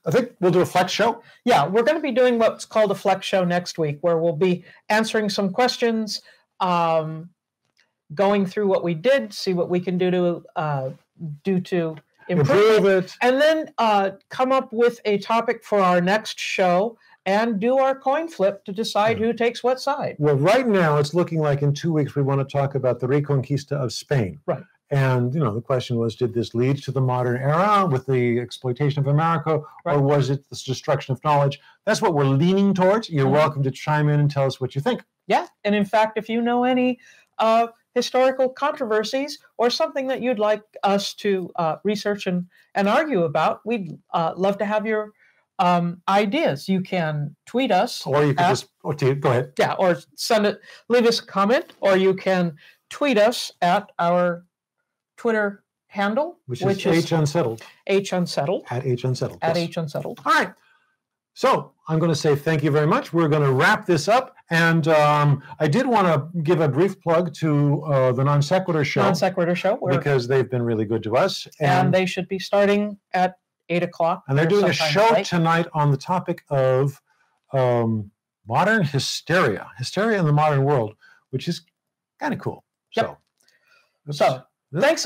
I think we'll do a flex show. Yeah, we're going to be doing what's called a flex show next week, where we'll be answering some questions, going through what we did, see what we can do to improve it, and then come up with a topic for our next show and do our coin flip to decide who takes what side. Well, right now it's looking like in 2 weeks we want to talk about the Reconquista of Spain. Right. And, the question was, did this lead to the modern era with the exploitation of America, or was it this destruction of knowledge? That's what we're leaning towards. You're welcome to chime in and tell us what you think. Yeah, and in fact, if you know any historical controversies or something that you'd like us to research and argue about, we'd love to have your ideas. You can tweet us, or you can go ahead. Yeah, or leave us a comment, or you can tweet us at our Twitter handle, which is H Unsettled. H Unsettled. At H Unsettled. At H Unsettled. All right. So I'm going to say thank you very much. We're going to wrap this up. And I did want to give a brief plug to the Non Sequitur show. Non Sequitur show. Because they've been really good to us. And they should be starting at 8 o'clock. And they're doing a show tonight on the topic of modern hysteria in the modern world, which is kind of cool. Yep. So thanks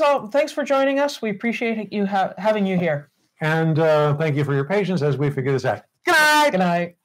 for joining us. We appreciate you having you here. And thank you for your patience as we figure this out. Good night. Good night.